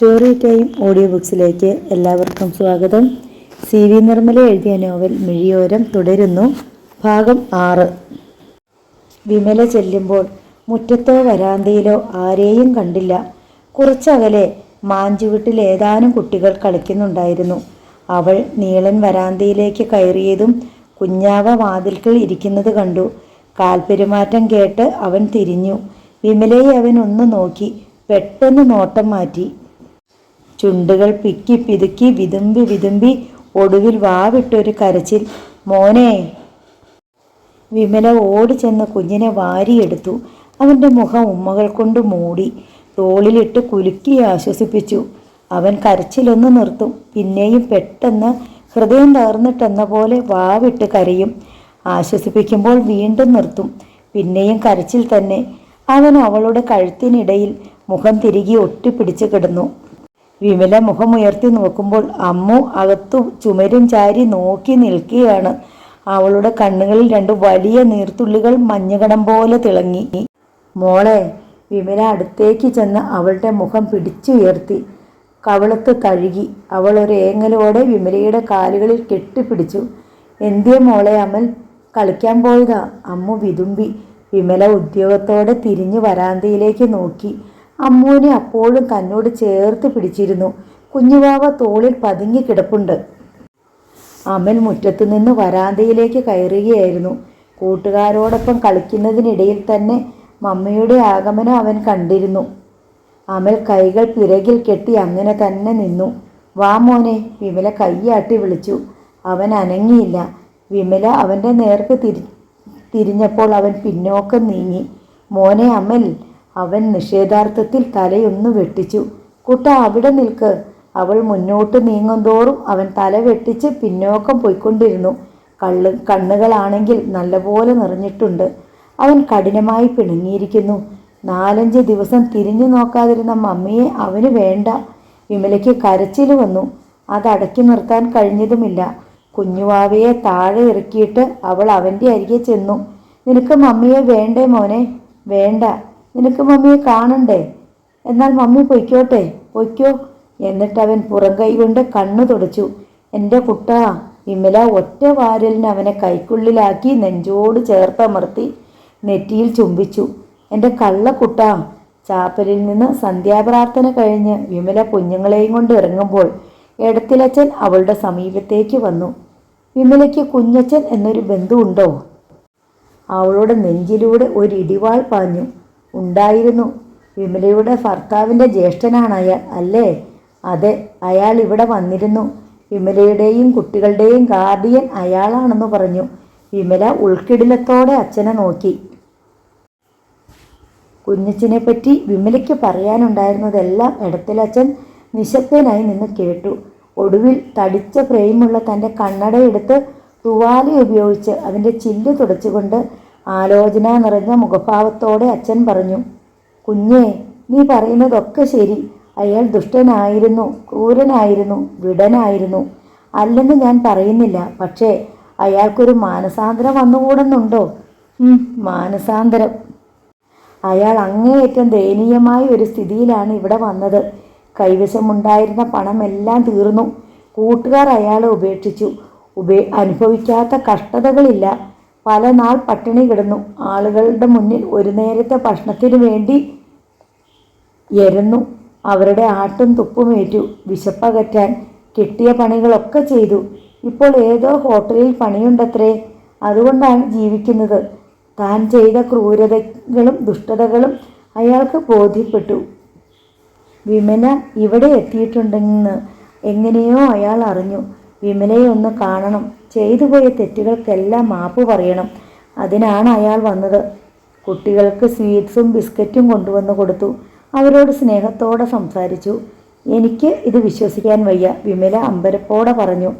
Story time audio ബുക്സിലേക്ക് എല്ലാവർക്കും സ്വാഗതം. CV Nirmala എഴുതിയ നോവൽ മിഴിയോരം തുടരുന്നു. ഭാഗം 6. വിമല ചെല്ലുമ്പോൾ മുറ്റത്തോ വരാന്തയിലോ ആരെയും കണ്ടില്ല. കുറച്ചകലെ മാഞ്ചുവിട്ടിൽ ഏതാനും കുട്ടികൾ കളിക്കുന്നുണ്ടായിരുന്നു. അവൾ നീളൻ വരാന്തയിലേക്ക് കയറിയതും കുഞ്ഞാവ വാതിൽക്കൽ ഇരിക്കുന്നത് കണ്ടു. കാൽപ്പെരുമാറ്റം കേട്ട് അവൻ തിരിഞ്ഞു. വിമലയെ അവൻ ഒന്ന് നോക്കി. പെട്ടെന്ന് നോട്ടം മാറ്റി. ചുണ്ടുകൾ പിക്കി പിതുക്കി വിതുമ്പി വിതുമ്പി ഒടുവിൽ വാവിട്ടൊരു കരച്ചിൽ. മോനെ! വിമല ഓടി ചെന്ന് കുഞ്ഞിനെ വാരിയെടുത്തു. അവൻ്റെ മുഖം ഉമ്മകൾ കൊണ്ട് മൂടി. തോളിലിട്ട് കുലുക്കി ആശ്വസിപ്പിച്ചു. അവൻ കരച്ചിലൊന്ന് നിർത്തും, പിന്നെയും പെട്ടെന്ന് ഹൃദയം തകർന്നിട്ടെന്ന പോലെ വാവിട്ട് കരയും. ആശ്വസിപ്പിക്കുമ്പോൾ വീണ്ടും നിർത്തും, പിന്നെയും കരച്ചിൽ തന്നെ. അവൻ അവളുടെ കഴുത്തിനിടയിൽ മുഖം തിരികെ ഒട്ടിപ്പിടിച്ച് കിടന്നു. വിമല മുഖമുയർത്തി നോക്കുമ്പോൾ അമ്മു അകത്തു ചുമരും ചാരി നോക്കി നിൽക്കുകയാണ്. അവളുടെ കണ്ണുകളിൽ 2 വലിയ നീർത്തുള്ളികൾ മഞ്ഞകണം പോലെ തിളങ്ങി. മോളെ! വിമല അടുത്തേക്ക് ചെന്ന് അവളുടെ മുഖം പിടിച്ചുയർത്തി കവിളത്ത് തഴുകി. അവൾ ഒരു ഏങ്ങലോടെ വിമലയുടെ കാലുകളിൽ കെട്ടിപ്പിടിച്ചു. എന്തേ മോളെ അമൽ? കളിക്കാൻ പോയതാ, അമ്മു വിതുമ്പി. വിമല ഉദ്യോഗത്തോടെ തിരിഞ്ഞു വരാന്തയിലേക്ക് നോക്കി. അമ്മുവിനെ അപ്പോഴും തന്നോട് ചേർത്ത് പിടിച്ചിരുന്നു. കുഞ്ഞുവാവ തോളിൽ പതുങ്ങി കിടപ്പുണ്ട്. അമൽ മുറ്റത്തുനിന്ന് വരാന്തയിലേക്ക് കയറുകയായിരുന്നു. കൂട്ടുകാരോടൊപ്പം കളിക്കുന്നതിനിടയിൽ തന്നെ മമ്മിയുടെ ആഗമനം അവൻ കണ്ടിരുന്നു. അമൽ കൈകൾ പിറകിൽ കെട്ടി അങ്ങനെ തന്നെ നിന്നു. വാ മോനെ! വിമല കൈയാട്ടി വിളിച്ചു. അവൻ അനങ്ങിയില്ല. വിമല അവൻ്റെ നേർക്ക് തിരിഞ്ഞപ്പോൾ അവൻ പിന്നോക്കം നീങ്ങി. മോനെ അമൽ! അവൻ നിഷേധാർത്ഥത്തിൽ തലയൊന്നു വെട്ടിച്ചു. കുട്ടാ, അവിടെ നിൽക്ക്! അവൾ മുന്നോട്ട് നീങ്ങുന്തോറും അവൻ തല വെട്ടിച്ച് പിന്നോക്കം പോയിക്കൊണ്ടിരുന്നു. കണ്ണുകളാണെങ്കിൽ നല്ലപോലെ നിറഞ്ഞിട്ടുണ്ട്. അവൻ കഠിനമായി പിണങ്ങിയിരിക്കുന്നു. 4-5 ദിവസം തിരിഞ്ഞു നോക്കാതിരുന്ന മമ്മിയെ അവന് വേണ്ട. വിമലയ്ക്ക് കരച്ചിൽ വന്നു. അതടക്കി നിർത്താൻ കഴിഞ്ഞതുമില്ല. കുഞ്ഞുവാവയെ താഴെ ഇറക്കിയിട്ട് അവൾ അവൻ്റെ അരികെ ചെന്നു. നിനക്ക് മമ്മിയെ വേണ്ടേ മോനെ? വേണ്ട. നിനക്ക് മമ്മിയെ കാണണ്ടേ? എന്നാൽ മമ്മി പൊയ്ക്കോട്ടെ. പൊയ്ക്കോ. എന്നിട്ടവൻ പുറം കൈ കൊണ്ട് കണ്ണു തുടച്ചു. എൻ്റെ കുട്ടാ! വിമല ഒറ്റ വാരലിന് അവനെ കൈക്കുള്ളിലാക്കി നെഞ്ചോട് ചേർത്തമർത്തി നെറ്റിയിൽ ചുംബിച്ചു. എൻ്റെ കള്ളക്കുട്ടാ! ചാപ്പലിൽ നിന്ന് സന്ധ്യാപ്രാർത്ഥന കഴിഞ്ഞ് വിമല കുഞ്ഞുങ്ങളെയും കൊണ്ട് ഇറങ്ങുമ്പോൾ എടത്തിലച്ചൻ അവളുടെ സമീപത്തേക്ക് വന്നു. വിമലയ്ക്ക് കുഞ്ഞച്ചൻ എന്നൊരു ബന്ധുവുണ്ടോ? അവളുടെ നെഞ്ചിലൂടെ ഒരു ഇടിവാൾ പാഞ്ഞു. ഉണ്ടായിരുന്നു. വിമലയുടെ ഭർത്താവിൻ്റെ ജ്യേഷ്ഠനാണ് അയാൾ, അല്ലേ? അതെ, അയാൾ ഇവിടെ വന്നിരുന്നു. വിമലയുടെയും കുട്ടികളുടെയും ഗാർഡിയൻ അയാളാണെന്ന് പറഞ്ഞു. വിമല ഉൾക്കിടിലത്തോടെ അച്ഛനെ നോക്കി. കുഞ്ഞച്ചനെ പറ്റി വിമലയ്ക്ക് പറയാനുണ്ടായിരുന്നതെല്ലാം എടത്തിലച്ചൻ നിശബ്ദനായി നിന്ന് കേട്ടു. ഒടുവിൽ തടിച്ച ഫ്രെയിമുള്ള തൻ്റെ കണ്ണട എടുത്ത് തുവാല ഉപയോഗിച്ച് അതിൻ്റെ ചില്ല് തുടച്ചുകൊണ്ട് ആലോചന നിറഞ്ഞ മുഖഭാവത്തോടെ അച്ഛൻ പറഞ്ഞു. കുഞ്ഞേ, നീ പറയുന്നതൊക്കെ ശരി. അയാൾ ദുഷ്ടനായിരുന്നു, ക്രൂരനായിരുന്നു, വിടനായിരുന്നു. അല്ലെന്ന് ഞാൻ പറയുന്നില്ല. പക്ഷേ അയാൾക്കൊരു മാനസാന്തരം വന്നുകൂടുന്നുണ്ടോ? മാനസാന്തരം. അയാൾ അങ്ങേയറ്റം ദയനീയമായ ഒരു സ്ഥിതിയിലാണ് ഇവിടെ വന്നത്. കൈവശമുണ്ടായിരുന്ന പണമെല്ലാം തീർന്നു. കൂട്ടുകാർ അയാളെ ഉപേക്ഷിച്ചു. അനുഭവിക്കാത്ത കഷ്ടതകളില്ല. പല നാൾ പട്ടിണി കിടന്നു. ആളുകളുടെ മുന്നിൽ ഒരു നേരത്തെ ഭക്ഷണത്തിനു വേണ്ടി എരന്നു. അവരുടെ ആട്ടും തുപ്പുമേറ്റു. വിശപ്പകറ്റാൻ കിട്ടിയ പണികളൊക്കെ ചെയ്തു. ഇപ്പോൾ ഏതോ ഹോട്ടലിൽ പണിയുണ്ടത്രേ. അതുകൊണ്ടാണ് ജീവിക്കുന്നത്. താൻ ചെയ്ത ക്രൂരതകളും ദുഷ്ടതകളും അയാൾക്ക് ബോധ്യപ്പെട്ടു. വിമല ഇവിടെ എത്തിയിട്ടുണ്ടെന്ന് എങ്ങനെയോ അയാൾ അറിഞ്ഞു. വിമലയെ ഒന്ന് കാണണം. ചെയ്തു പോയ തെറ്റുകൾക്കെല്ലാം മാപ്പ് പറയണം. അതിനാണ് അയാൾ വന്നത്. കുട്ടികൾക്ക് സ്വീറ്റ്സും ബിസ്ക്കറ്റും കൊണ്ടുവന്ന് കൊടുത്തു. അവരോട് സ്നേഹത്തോടെ സംസാരിച്ചു. എനിക്ക് ഇത് വിശ്വസിക്കാൻ വയ്യ, വിമല അമ്പരപ്പോടെ പറഞ്ഞു.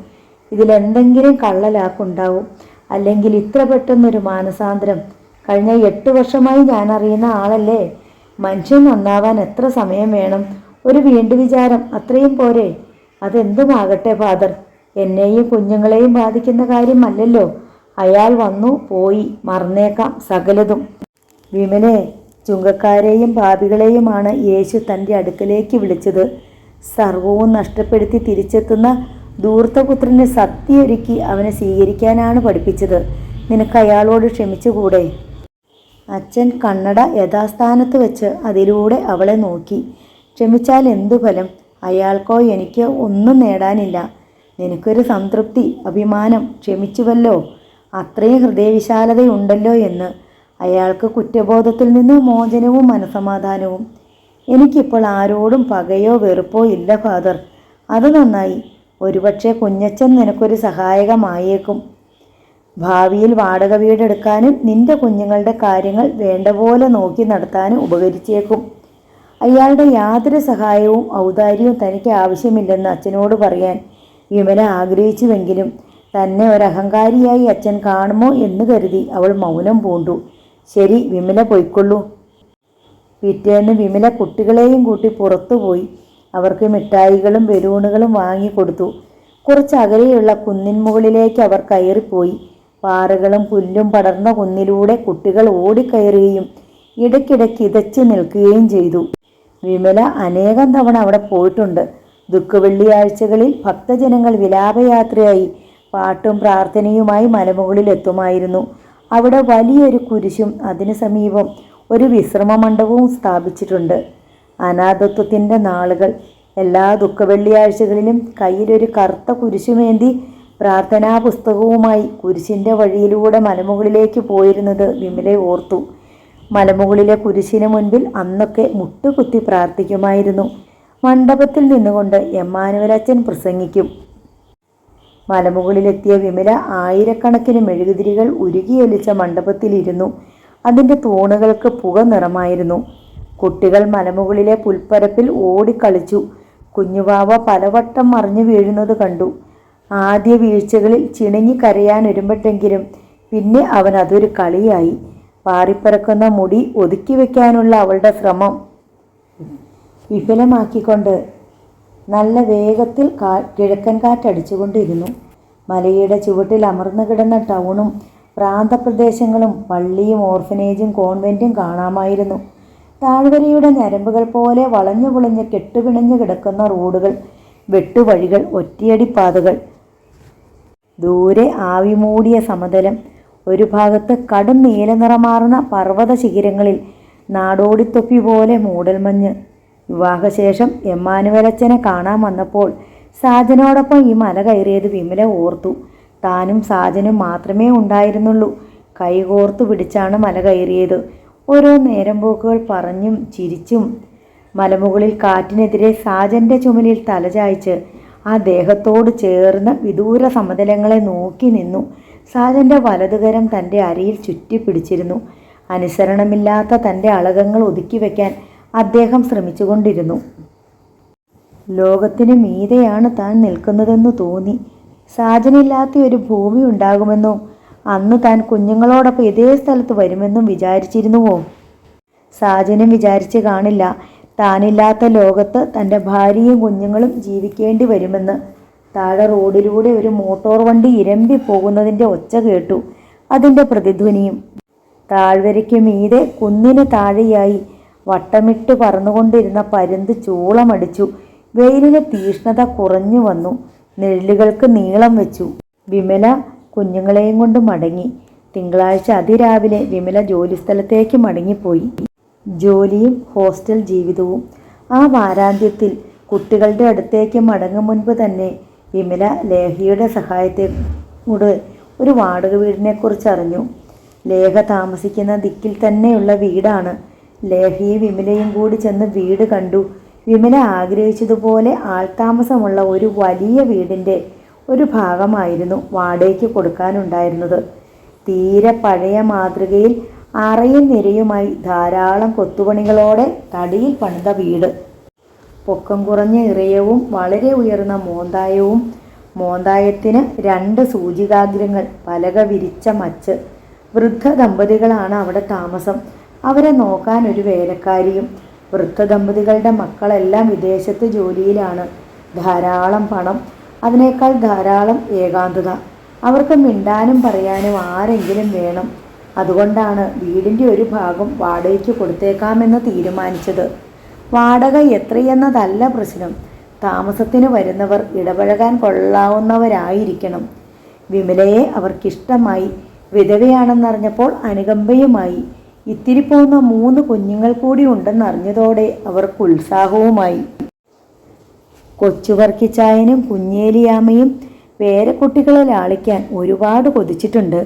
ഇതിലെന്തെങ്കിലും കള്ളലാക്കുണ്ടാവും. അല്ലെങ്കിൽ ഇത്ര പെട്ടെന്നൊരു മാനസാന്തരം. കഴിഞ്ഞ 8 വർഷമായി ഞാൻ അറിയുന്ന ആളല്ലേ. മനുഷ്യൻ നന്നാവാൻ എത്ര സമയം വേണം? ഒരു വീണ്ടു വിചാരം അത്രയും പോരെ? അതെന്തുമാകട്ടെ ഫാദർ, എന്നെയും കുഞ്ഞുങ്ങളെയും ബാധിക്കുന്ന കാര്യമല്ലല്ലോ. അയാൾ വന്നു പോയി, മറന്നേക്കാം സകലതും. വിമലെ, ചുങ്കക്കാരെയും പാപികളെയുമാണ് യേശു തൻ്റെ അടുക്കലേക്ക് വിളിച്ചത്. സർവവും നഷ്ടപ്പെടുത്തി തിരിച്ചെത്തുന്ന ധൂർത്തപുത്രന് സത്യയൊരുക്കി അവനെ സ്വീകരിക്കാനാണ് പഠിപ്പിച്ചത്. നിനക്ക് അയാളോട് ക്ഷമിച്ചുകൂടെ? അച്ഛൻ കണ്ണട യഥാസ്ഥാനത്ത് വെച്ച് അതിലൂടെ അവളെ നോക്കി. ക്ഷമിച്ചാൽ എന്തു ഫലം? അയാൾക്കോ എനിക്കോ ഒന്നും നേടാനില്ല. നിനക്കൊരു സംതൃപ്തി, അഭിമാനം. ക്ഷമിച്ചുവല്ലോ, അത്രയും ഹൃദയവിശാലതയുണ്ടല്ലോ എന്ന്. അയാൾക്ക് കുറ്റബോധത്തിൽ നിന്ന് മോചനവും മനസമാധാനവും. എനിക്കിപ്പോൾ ആരോടും പകയോ വെറുപ്പോ ഇല്ല ഫാദർ. അത് നന്നായി. ഒരുപക്ഷെ കുഞ്ഞച്ചൻ നിനക്കൊരു സഹായകമായേക്കും. ഭാവിയിൽ വാടക വീടെടുക്കാനും നിന്റെ കുഞ്ഞുങ്ങളുടെ കാര്യങ്ങൾ വേണ്ട പോലെ നോക്കി നടത്താനും ഉപകരിച്ചേക്കും. അയാളുടെ യാതൊരു സഹായവും ഔദാര്യവും തനിക്ക് ആവശ്യമില്ലെന്ന് അച്ഛനോട് പറയാൻ വിമല ആഗ്രഹിച്ചുവെങ്കിലും തന്നെ ഒരഹങ്കാരിയായി അച്ഛൻ കാണുമോ എന്ന് കരുതി അവൾ മൗനം പൂണ്ടു. ശരി, വിമല പൊയ്ക്കൊള്ളൂ. പിറ്റേന്ന് വിമല കുട്ടികളെയും കൂട്ടി പുറത്തുപോയി. അവർക്ക് മിഠായികളും ബലൂണുകളും വാങ്ങിക്കൊടുത്തു. കുറച്ച് അകലെയുള്ള കുന്നിൻ മുകളിലേക്ക് അവർ കയറിപ്പോയി. പാറകളും പുല്ലും പടർന്ന കുന്നിലൂടെ കുട്ടികൾ ഓടിക്കയറുകയും ഇടയ്ക്കിടയ്ക്ക് ഇതച്ചു നിൽക്കുകയും ചെയ്തു. വിമല അനേകം തവണ അവിടെ പോയിട്ടുണ്ട്. ദുഃഖവെള്ളിയാഴ്ചകളിൽ ഭക്തജനങ്ങൾ വിലാപയാത്രയായി പാട്ടും പ്രാർത്ഥനയുമായി മലമുകളിൽ എത്തുമായിരുന്നു. അവിടെ വലിയൊരു കുരിശും അതിനു സമീപം ഒരു വിശ്രമ മണ്ഡപവും സ്ഥാപിച്ചിട്ടുണ്ട്. അനാഥത്വത്തിൻ്റെ നാളുകൾ. എല്ലാ ദുഃഖവെള്ളിയാഴ്ചകളിലും കയ്യിലൊരു കറുത്ത കുരിശുമേന്തി പ്രാർത്ഥനാ പുസ്തകവുമായി കുരിശിൻ്റെ വഴിയിലൂടെ മലമുകളിലേക്ക് പോയിരുന്നത് വിമലെ ഓർത്തു. മലമുകളിലെ കുരിശിന് മുൻപിൽ അന്നൊക്കെ മുട്ടുകുത്തി പ്രാർത്ഥിക്കുമായിരുന്നു. മണ്ഡപത്തിൽ നിന്നുകൊണ്ട് എമ്മാനുവലച്ചൻ പ്രസംഗിക്കും. മലമുകളിലെത്തിയ വിമല ആയിരക്കണക്കിന് മെഴുകുതിരികൾ ഉരുകിയൊലിച്ച മണ്ഡപത്തിലിരുന്നു. അതിൻ്റെ തൂണുകൾക്ക് പുക നിറമായിരുന്നു. കുട്ടികൾ മലമുകളിലെ പുൽപ്പരപ്പിൽ ഓടിക്കളിച്ചു. കുഞ്ഞുവാവ പലവട്ടം മറിഞ്ഞു വീഴുന്നത് കണ്ടു. ആദ്യ വീഴ്ചകളിൽ ചിണുങ്ങി കരയാൻ ഒരുമ്പെട്ടെങ്കിലും പിന്നെ അവൻ അതൊരു കളിയായി. പാറിപ്പറക്കുന്ന മുടി ഒതുക്കി വയ്ക്കാനുള്ള അവളുടെ ശ്രമം വിഫലമാക്കിക്കൊണ്ട് നല്ല വേഗത്തിൽ കിഴക്കൻ കാറ്റടിച്ചുകൊണ്ടിരുന്നു. മലയുടെ ചുവട്ടിൽ അമർന്നു കിടന്ന ടൗണും പ്രാന്തപ്രദേശങ്ങളും പള്ളിയും ഓർഫനേജും കോൺവെൻറ്റും കാണാമായിരുന്നു. താഴ്വരയുടെ ഞരമ്പുകൾ പോലെ വളഞ്ഞു പൊളിഞ്ഞ് കെട്ടുപിണഞ്ഞു കിടക്കുന്ന റോഡുകൾ, വെട്ടുവഴികൾ, ഒറ്റയടിപ്പാതകൾ. ദൂരെ ആവിമൂടിയ സമതലം. ഒരു ഭാഗത്ത് കടും നീലനിറമാർന്ന പർവ്വത ശിഖരങ്ങളിൽ നാടോടിത്തൊപ്പി പോലെ മൂടൽമഞ്ഞ്. വിവാഹശേഷം എമ്മാനുവലച്ചനെ കാണാൻ വന്നപ്പോൾ സാജനോടൊപ്പം ഈ മല കയറിയത് വിമല ഓർത്തു. താനും സാജനും മാത്രമേ ഉണ്ടായിരുന്നുള്ളൂ. കൈകോർത്തു പിടിച്ചാണ് മല കയറിയത്. ഓരോ നേരം പോക്കുകൾ പറഞ്ഞും ചിരിച്ചും. മലമുകളിൽ കാറ്റിനെതിരെ സാജൻ്റെ ചുമലിൽ തലചായ്ച്ച് ആ ദേഹത്തോട് ചേർന്ന് വിദൂര സമതലങ്ങളെ നോക്കി നിന്നു. സാജൻ്റെ വലതുകരം തൻ്റെ അരയിൽ ചുറ്റിപ്പിടിച്ചിരുന്നു. അനുസരണമില്ലാത്ത തൻ്റെ അളകങ്ങൾ ഒതുക്കി വയ്ക്കാൻ അദ്ദേഹം ശ്രമിച്ചുകൊണ്ടിരുന്നു. ലോകത്തിന് മീതെയാണ് താൻ നിൽക്കുന്നതെന്ന് തോന്നി. സാജനില്ലാത്ത ഒരു ഭൂമി ഉണ്ടാകുമെന്നോ അന്ന് താൻ കുഞ്ഞുങ്ങളോടൊപ്പം ഇതേ സ്ഥലത്ത് വരുമെന്നും വിചാരിച്ചിരുന്നുവോ? സാജനും വിചാരിച്ച് കാണില്ല താനില്ലാത്ത ലോകത്ത് തൻ്റെ ഭാര്യയും കുഞ്ഞുങ്ങളും ജീവിക്കേണ്ടി വരുമെന്ന്. താഴെ റോഡിലൂടെ ഒരു മോട്ടോർ വണ്ടി ഇരമ്പി പോകുന്നതിൻ്റെ ഒച്ച കേട്ടു. അതിൻ്റെ പ്രതിധ്വനിയും. താഴ്വരയ്ക്ക് മീതെ കുന്നിന് താഴെയായി വട്ടമിട്ട് പറന്നുകൊണ്ടിരുന്ന പരുന്ത് ചൂളമടിച്ചു. വെയിലിന് തീഷ്ണത കുറഞ്ഞു വന്നു. നിഴലുകൾക്ക് നീളം വെച്ചു. വിമല കുഞ്ഞുങ്ങളെയും കൊണ്ട് മടങ്ങി. തിങ്കളാഴ്ച അതിരാവിലെ വിമല ജോലിസ്ഥലത്തേക്ക് മടങ്ങിപ്പോയി. ജോലിയും ഹോസ്റ്റൽ ജീവിതവും. ആ വാരാന്ത്യത്തിൽ കുട്ടികളുടെ അടുത്തേക്ക് മടങ്ങും മുൻപ് തന്നെ വിമല ലേഹയുടെ സഹായത്തോട് ഒരു വാടക വീടിനെക്കുറിച്ച് അറിഞ്ഞു. ലേഹ താമസിക്കുന്ന ദിക്കിൽ തന്നെയുള്ള വീടാണ്. ലേഹയും വിമലയും കൂടി ചെന്ന് വീട് കണ്ടു. വിമല ആഗ്രഹിച്ചതുപോലെ ആൾതാമസമുള്ള ഒരു വലിയ വീടിൻ്റെ ഒരു ഭാഗമായിരുന്നു വാടകയ്ക്ക് കൊടുക്കാനുണ്ടായിരുന്നത്. തീരെ പഴയ മാതൃകയിൽ അറയും നിരയുമായി ധാരാളം കൊത്തുപണികളോടെ തടിയിൽ പണിത വീട്. പൊക്കം കുറഞ്ഞ ഇറയവും വളരെ ഉയർന്ന മോന്തായവും. മോന്തായത്തിന് 2 സൂചികാഗ്രങ്ങൾ, പലക വിരിച്ച മച്ച്. വൃദ്ധ ദമ്പതികളാണ് അവിടെ താമസം. അവരെ നോക്കാൻ ഒരു വേലക്കാരിയും. വൃദ്ധ ദമ്പതികളുടെ മക്കളെല്ലാം വിദേശത്ത് ജോലിയിലാണ്. ധാരാളം പണം, അതിനേക്കാൾ ധാരാളം ഏകാന്തത. അവർക്ക് മിണ്ടാനും പറയാനും ആരെങ്കിലും വേണം. അതുകൊണ്ടാണ് വീടിൻ്റെ ഒരു ഭാഗം വാടകയ്ക്ക് കൊടുത്തേക്കാമെന്ന് തീരുമാനിച്ചത്. വാടക എത്രയെന്നതല്ല പ്രശ്നം. താമസത്തിന് വരുന്നവർ ഇടപഴകാൻ കൊള്ളാവുന്നവരായിരിക്കണം. വിമലയെ അവർക്കിഷ്ടമായി. വിധവയാണെന്നറിഞ്ഞപ്പോൾ അനുകമ്പയുമായി. ഇത്തിരി പോകുന്ന 3 കുഞ്ഞുങ്ങൾ കൂടി ഉണ്ടെന്നറിഞ്ഞതോടെ അവർക്ക് ഉത്സാഹവുമായി. കൊച്ചുവർക്കിച്ചായനും കുഞ്ഞേലിയാമ്മയും പേരക്കുട്ടികളെ ലാളിക്കാൻ ഒരുപാട് കൊതിച്ചിട്ടുണ്ട്.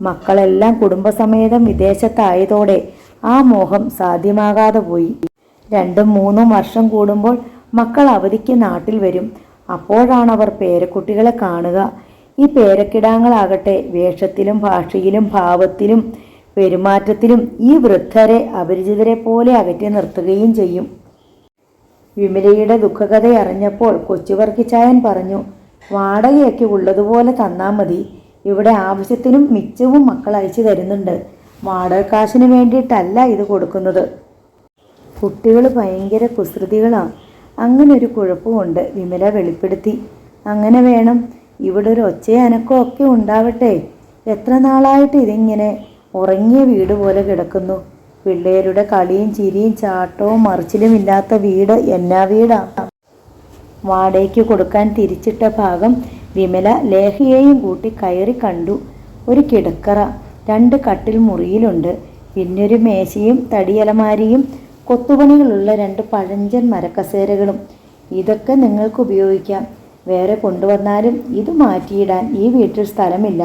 മക്കളെല്ലാം കുടുംബസമേതം വിദേശത്തായതോടെ ആ മോഹം സാധ്യമാകാതെ പോയി. 2-3 വർഷം കൂടുമ്പോൾ മക്കൾ അവധിക്ക് നാട്ടിൽ വരും. അപ്പോഴാണവർ പേരക്കുട്ടികളെ കാണുക. ഈ പേരക്കിടാങ്ങളാകട്ടെ വേഷത്തിലും ഭാഷയിലും ഭാവത്തിലും പെരുമാറ്റത്തിലും ഈ വൃദ്ധരെ അപരിചിതരെ പോലെ അകറ്റി നിർത്തുകയും ചെയ്യും. വിമലയുടെ ദുഃഖകഥ അറിഞ്ഞപ്പോൾ കൊച്ചുവർക്കിച്ചായൻ പറഞ്ഞു, വാടകയൊക്കെ ഉള്ളതുപോലെ തന്നാ മതി. ഇവിടെ ആവശ്യത്തിനും മിച്ചവും മക്കൾ അയച്ചു തരുന്നുണ്ട്. വാടകക്കാശിന് വേണ്ടിയിട്ടല്ല ഇത് കൊടുക്കുന്നത്. കുട്ടികൾ ഭയങ്കര കുസൃതികളാണ്. അങ്ങനെ ഒരു കുഴപ്പമുണ്ട്, വിമല വെളിപ്പെടുത്തി. അങ്ങനെ വേണം. ഇവിടെ ഒരു ഒച്ചയനക്കോ ഒക്കെ ഉണ്ടാവട്ടെ. എത്ര നാളായിട്ട് ഇതിങ്ങനെ ഉറങ്ങിയ വീട് പോലെ കിടക്കുന്നു. പിള്ളേരുടെ കളിയും ചിരിയും ചാട്ടവും മറിച്ചിലും ഇല്ലാത്ത വീട് എന്നാ വീടാ. വാടകയ്ക്ക് കൊടുക്കാൻ തിരിച്ചിട്ട ഭാഗം വിമല ലേഖയെയും കൂട്ടി കയറി കണ്ടു. ഒരു കിടക്കറ, 2 കട്ടിൽ മുറിയിലുണ്ട്. പിന്നൊരു മേശയും തടിയലമാരിയും കൊത്തുപണികളുള്ള 2 പഴഞ്ചൻ മരക്കസേരകളും. ഇതൊക്കെ നിങ്ങൾക്ക് ഉപയോഗിക്കാം. വേറെ കൊണ്ടുവന്നാലും ഇത് മാറ്റിയിടാൻ ഈ വീട്ടിൽ സ്ഥലമില്ല,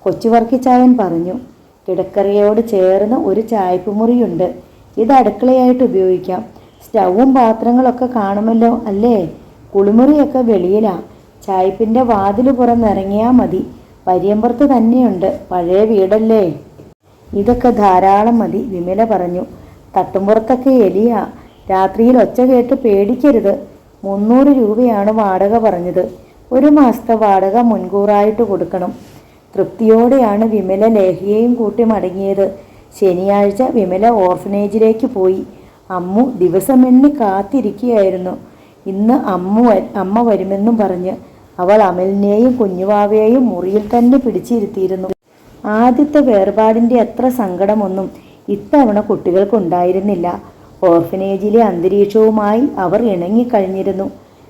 കൊച്ചുവർക്കിച്ചായൻ പറഞ്ഞു. കിടക്കറയോട് ചേർന്ന് ഒരു ചായപ്പുമുറിയുണ്ട്. ഇത് അടുക്കളയായിട്ട് ഉപയോഗിക്കാം. സ്റ്റൗവും പാത്രങ്ങളൊക്കെ കാണുമല്ലോ അല്ലേ? കുളിമുറിയൊക്കെ വെളിയിലാ. ചായപ്പിൻ്റെ വാതില് പുറന്നിറങ്ങിയാൽ മതി. പരിയമ്പുറത്ത് തന്നെയുണ്ട്. പഴയ വീടല്ലേ. ഇതൊക്കെ ധാരാളം മതി, വിമല പറഞ്ഞു. തട്ടുംപുറത്തൊക്കെ എലിയാ. രാത്രിയിൽ ഒച്ച കേട്ട് പേടിക്കരുത്. 300 രൂപയാണ് വാടക പറഞ്ഞത്. 1 മാസത്തെ വാടക മുൻകൂറായിട്ട് കൊടുക്കണം. തൃപ്തിയോടെയാണ് വിമല ലേഖയെയും കൂട്ടി മടങ്ങിയത്. ശനിയാഴ്ച വിമല ഓർഫനേജിലേക്ക് പോയി. അമ്മു ദിവസമെണ്ണി കാത്തിരിക്കുകയായിരുന്നു. ഇന്ന് അമ്മ വരുമെന്നും പറഞ്ഞ് അവൾ അമലിനെയും കുഞ്ഞുവാവയെയും മുറിയിൽ തന്നെ പിടിച്ചിരുത്തിയിരുന്നു. ആദ്യത്തെ വേർപാടിൻ്റെ അത്ര സങ്കടമൊന്നും ഇത്തവണ കുട്ടികൾക്കുണ്ടായിരുന്നില്ല. ഓർഫനേജിലെ അന്തരീക്ഷവുമായി അവർ ഇണങ്ങിക്കഴിഞ്ഞിരുന്നു.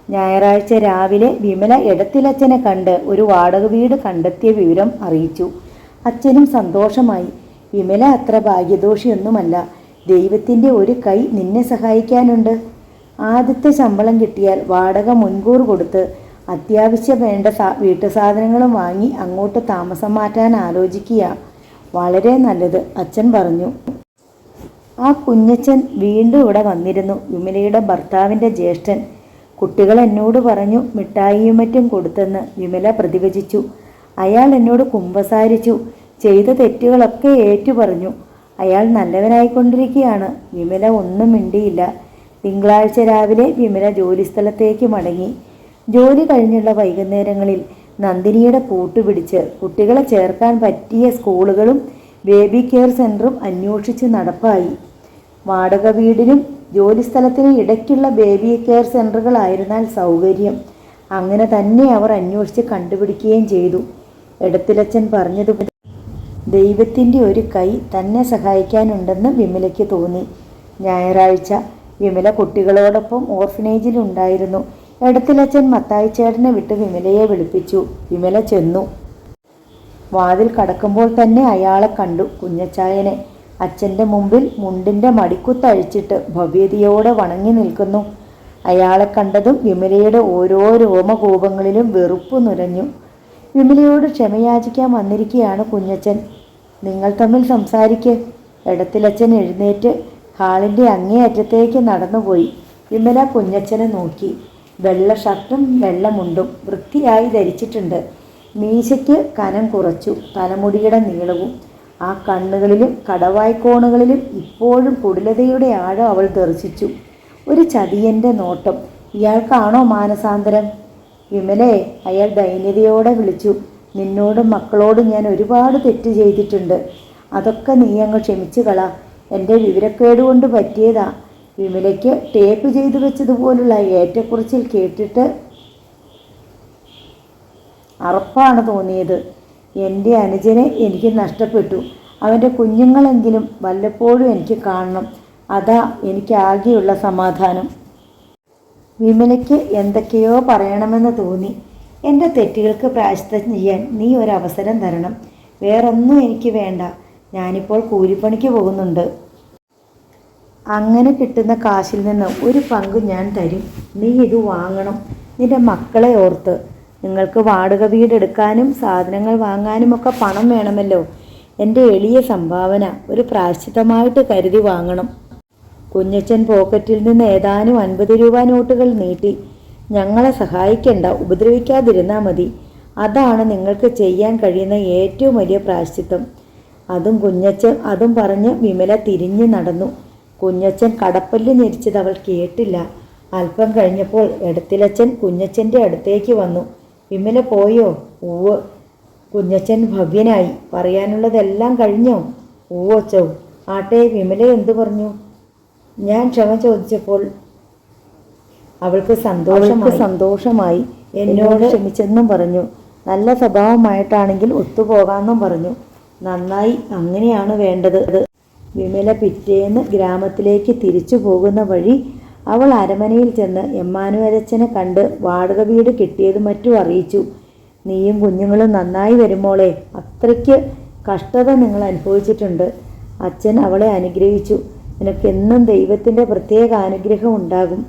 ഞായറാഴ്ച രാവിലെ വിമല എടത്തിലച്ഛനെ കണ്ട് ഒരു വാടക വീട് കണ്ടെത്തിയ വിവരം അറിയിച്ചു. അച്ഛനും സന്തോഷമായി. വിമല അത്ര ഭാഗ്യദോഷിയൊന്നുമല്ല. ദൈവത്തിൻ്റെ ഒരു കൈ നിന്നെ സഹായിക്കാനുണ്ട്. ആദ്യത്തെ ശമ്പളം കിട്ടിയാൽ വാടക മുൻകൂർ കൊടുത്ത് അത്യാവശ്യം വേണ്ട വീട്ടുസാധനങ്ങളും വാങ്ങി അങ്ങോട്ട് താമസം മാറ്റാൻ ആലോചിക്കുക. വളരെ നല്ലത്, അച്ഛൻ പറഞ്ഞു. ആ കുഞ്ഞച്ഛൻ വീണ്ടും ഇവിടെ വന്നിരുന്നു. വിമലയുടെ ഭർത്താവിൻ്റെ ജ്യേഷ്ഠൻ. കുട്ടികൾ എന്നോട് പറഞ്ഞു മിഠായിയും മറ്റും കൊടുത്തെന്ന് വിമല പ്രതിവചിച്ചു. അയാൾ എന്നോട് കുമ്പസാരിച്ചു. ചെയ്ത തെറ്റുകളൊക്കെ ഏറ്റു പറഞ്ഞു. അയാൾ നല്ലവനായിക്കൊണ്ടിരിക്കുകയാണ്. വിമല ഒന്നും മിണ്ടിയില്ല. തിങ്കളാഴ്ച രാവിലെ വിമല ജോലിസ്ഥലത്തേക്ക് മടങ്ങി. ജോലി കഴിഞ്ഞുള്ള വൈകുന്നേരങ്ങളിൽ നന്ദിനിയുടെ കൂട്ടുപിടിച്ച് കുട്ടികളെ ചേർക്കാൻ പറ്റിയ സ്കൂളുകളും ബേബി കെയർ സെൻ്ററും അന്വേഷിച്ച് നടപ്പായി. വാടക വീടിനും ജോലിസ്ഥലത്തിനും ഇടയ്ക്കുള്ള ബേബി കെയർ സെൻ്ററുകളായിരുന്നാൽ സൗകര്യം. അങ്ങനെ തന്നെ അവർ അന്വേഷിച്ച് കണ്ടുപിടിക്കുകയും ചെയ്തു. എടത്തിലച്ഛൻ പറഞ്ഞതുപോലെ ദൈവത്തിൻ്റെ ഒരു കൈ തന്നെ സഹായിക്കാനുണ്ടെന്ന് വിമലയ്ക്ക് തോന്നി. ഞായറാഴ്ച വിമല കുട്ടികളോടൊപ്പം ഓർഫനേജിലുണ്ടായിരുന്നു. എടത്തിലച്ഛൻ മത്തായിച്ചേട്ടനെ വിട്ട് വിമലയെ വിളിപ്പിച്ചു. വിമല ചെന്നു. വാതിൽ കടക്കുമ്പോൾ തന്നെ അയാളെ കണ്ടു. കുഞ്ഞച്ചായനെ അച്ഛൻ്റെ മുമ്പിൽ മുണ്ടിൻ്റെ മടിക്കുത്തഴിച്ചിട്ട് ഭവ്യതയോടെ വണങ്ങി നിൽക്കുന്നു. അയാളെ കണ്ടതും വിമലയുടെ ഓരോ രോമകൂപങ്ങളിലും വെറുപ്പ് നുരഞ്ഞു. വിമലയോട് ക്ഷമയാചിക്കാൻ വന്നിരിക്കുകയാണ് കുഞ്ഞച്ഛൻ. നിങ്ങൾ തമ്മിൽ സംസാരിക്ക്. എടത്തിലച്ഛൻ എഴുന്നേറ്റ് ഹാളിൻ്റെ അങ്ങേയറ്റത്തേക്ക് നടന്നുപോയി. വിമല കുഞ്ഞച്ഛനെ നോക്കി. വെള്ള ഷർട്ടും വെള്ളമുണ്ടും വൃത്തിയായി ധരിച്ചിട്ടുണ്ട്. മീശയ്ക്ക് കനം കുറച്ചു. തലമുടിയുടെ നീളവും. ആ കണ്ണുകളിലും കടവായ്ക്കോണുകളിലും ഇപ്പോഴും കുടിലതയുടെ ആഴം അവൾ ദർശിച്ചു. ഒരു ചതിയൻ്റെ നോട്ടം. ഇയാൾക്കാണോ മാനസാന്തരം? വിമലേ, അയാൾ ദൈന്യതയോടെ വിളിച്ചു. നിന്നോടും മക്കളോടും ഞാൻ ഒരുപാട് തെറ്റ് ചെയ്തിട്ടുണ്ട്. അതൊക്കെ നീ അങ്ങ് ക്ഷമിച്ചു കള. എൻ്റെ വിവരക്കേടുകൊണ്ട് പറ്റിയതാ. വിമലയ്ക്ക് ടേപ്പ് ചെയ്തു വെച്ചതുപോലുള്ള ഏറ്റക്കുറിച്ചിൽ കേട്ടിട്ട് അറപ്പാണ് തോന്നിയത്. എൻ്റെ അനുജനെ എനിക്ക് നഷ്ടപ്പെട്ടു. അവൻ്റെ കുഞ്ഞുങ്ങളെങ്കിലും വല്ലപ്പോഴും എനിക്ക് കാണണം. അതാ എനിക്കാകെയുള്ള സമാധാനം. വിമലയ്ക്ക് എന്തൊക്കെയോ പറയണമെന്ന് തോന്നി. എൻ്റെ തെറ്റുകൾക്ക് പ്രായശ്ചിത്തം ചെയ്യാൻ നീ ഒരവസരം തരണം. വേറൊന്നും എനിക്ക് വേണ്ട. ഞാനിപ്പോൾ കൂലിപ്പണിക്ക് പോകുന്നുണ്ട്. അങ്ങനെ കിട്ടുന്ന കാശിൽ നിന്ന് ഒരു പങ്ക് ഞാൻ തരും. നീ ഇത് വാങ്ങണം. നിന്റെ മക്കളെ ഓർത്ത്. നിങ്ങൾക്ക് വാടക വീടെടുക്കാനും സാധനങ്ങൾ വാങ്ങാനുമൊക്കെ പണം വേണമല്ലോ. എൻ്റെ എളിയ സംഭാവന ഒരു പ്രായശ്ചിത്തമായിട്ട് കരുതി വാങ്ങണം. കുഞ്ഞച്ചൻ പോക്കറ്റിൽ നിന്ന് ഏതാനും 50 രൂപ നോട്ടുകൾ നീട്ടി. ഞങ്ങളെ സഹായിക്കണ്ട, ഉപദ്രവിക്കാതിരുന്നാൽ മതി. അതാണ് നിങ്ങൾക്ക് ചെയ്യാൻ കഴിയുന്ന ഏറ്റവും വലിയ പ്രായശ്ചിത്തം. അതും പറഞ്ഞ് വിമല തിരിഞ്ഞു നടന്നു. കുഞ്ഞച്ചൻ കടപ്പല്ല് ഞെരിച്ചത് അവൾ കേട്ടില്ല. അല്പം കഴിഞ്ഞപ്പോൾ എടത്തിലച്ചൻ കുഞ്ഞച്ചൻ്റെ അടുത്തേക്ക് വന്നു. വിമല പോയോ? ഉവ്വ്. കുഞ്ഞച്ചൻ ഭവ്യനായി. പറയാനുള്ളതെല്ലാം കഴിഞ്ഞോ? ഉവ്വച്ചോ. ആട്ടെ, വിമല എന്തു പറഞ്ഞു? ഞാൻ ക്ഷമ ചോദിച്ചപ്പോൾ അവൾക്ക് സന്തോഷമായി. എന്നോട് ക്ഷമിച്ചെന്നും പറഞ്ഞു. നല്ല സ്വഭാവമായിട്ടാണെങ്കിൽ ഒത്തുപോകാമെന്നും പറഞ്ഞു. നന്നായി, അങ്ങനെയാണ് വേണ്ടത്. വിമല പിറ്റേന്ന് ഗ്രാമത്തിലേക്ക് തിരിച്ചു പോകുന്ന വഴി അവൾ അരമനയിൽ ചെന്ന് എമ്മാനുവലച്ചനെ കണ്ട് വാടക വീട് കിട്ടിയതും മറ്റും അറിയിച്ചു. നീയും കുഞ്ഞുങ്ങളും നന്നായി വരുമോളെ. അത്രയ്ക്ക് കഷ്ടത നിങ്ങൾ അനുഭവിച്ചിട്ടുണ്ട്. അച്ഛൻ അവളെ അനുഗ്രഹിച്ചു. നിനക്കെന്നും ദൈവത്തിൻ്റെ പ്രത്യേക അനുഗ്രഹം ഉണ്ടാകും.